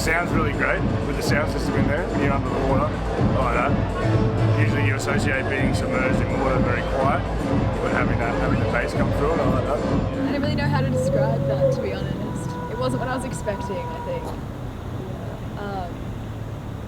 sounds really great with the sound system in there, being under the water, like that. Usually you associate being submerged in water very quiet, but having the bass come through it, I like that. I don't really know how to describe that, to be honest. It wasn't what I was expecting, I think.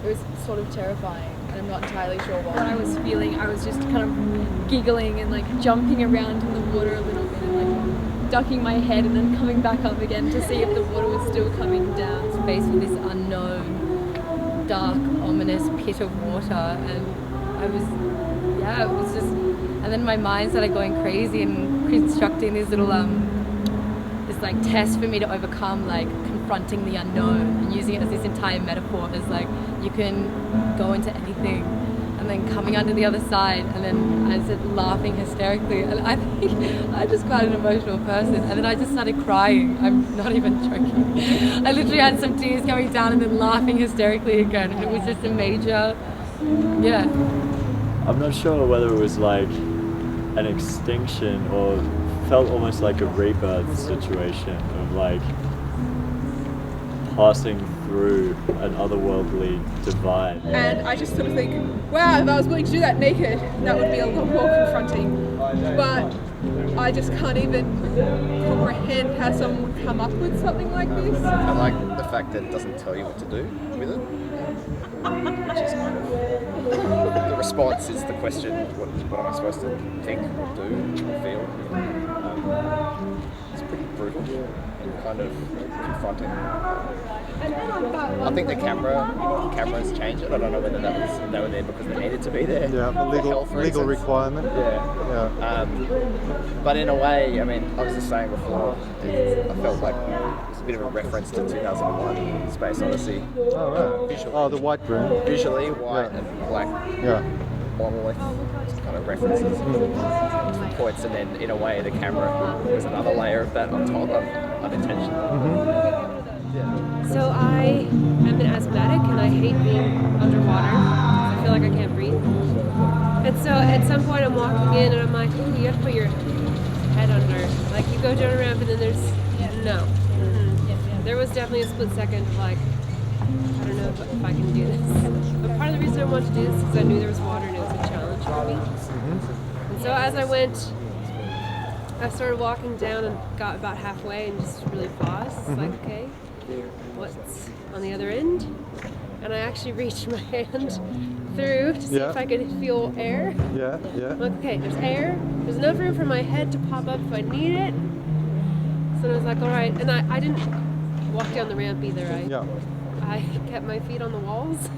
It was sort of terrifying, and I'm not entirely sure what I was feeling. I was just kind of giggling and like jumping around in the water a little bit and like ducking my head and then coming back up again to see if the water was still coming down. Faced with this unknown, dark, ominous pit of water, and it was just, and then my mind started going crazy and constructing this little this like test for me to overcome, like confronting the unknown and using it as this entire metaphor as like you can go into anything, and then coming under the other side, and then I said laughing hysterically, and I think I'm just quite an emotional person, and then I just started crying. I'm not even joking. I literally had some tears coming down and then laughing hysterically again, and it was just a major, I'm not sure whether it was like an extinction or felt almost like a rebirth situation of like passing through an otherworldly divide. And I just sort of think, wow, if I was willing to do that naked, that would be a lot more confronting. But I just can't even comprehend how someone would come up with something like this. I like the fact that it doesn't tell you what to do with it, which is kind of the response is the question: what am I supposed to think, or do, or feel? It's pretty brutal and kind of confronting. I think the cameras changed it. I don't know whether they were there because they needed to be there. Yeah, a legal requirement. Yeah. But in a way, I mean, I was just saying before, I felt like it's a bit of a reference to 2001: Space Odyssey. Oh right. Visually. Oh, the white room. Visually, white and black. Yeah. Monolith kind of references, points, and then in a way the camera was another layer of that on top, unintentional. So I am an asthmatic and I hate being underwater. I feel like I can't breathe. And so at some point I'm walking in and I'm like, okay, you have to put your head under. Like you go down a ramp and then there's no. Mm-hmm. There was definitely a split second of like, I don't know if I can do this. But part of the reason I wanted to do this is because I knew there was water and it was a challenge for me. And so as I went, I started walking down and got about halfway and just really paused. It's like, okay, what's on the other end? And I actually reached my hand through to see if I could feel air. Yeah. I'm like, okay, there's air. There's enough room for my head to pop up if I need it. So I was like, all right. And I didn't walk down the ramp either. I kept my feet on the walls.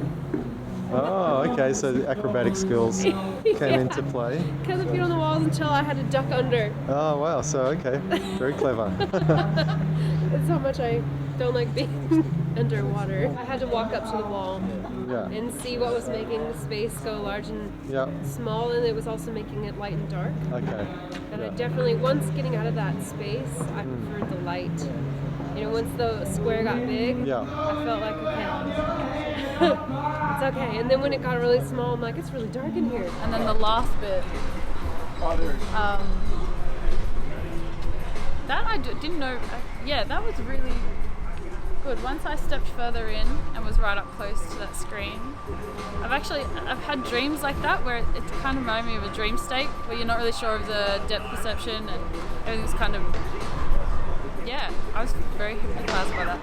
Oh, okay. So the acrobatic skills came into play. Kept the feet on the walls until I had to duck under. Oh wow. So okay, very clever. That's how much I don't like being underwater. I had to walk up to the wall and see what was making the space go large and small, and it was also making it light and dark. Okay. And I definitely, once getting out of that space, I preferred the light. You know, once the square got big, I felt like, okay, it's okay. And then when it got really small, I'm like, it's really dark in here. And then the last bit, that I didn't know, that was really good. Once I stepped further in and was right up close to that screen, I've had dreams like that where it kind of reminded me of a dream state where you're not really sure of the depth perception and everything's kind of, I was very hypnotized by that.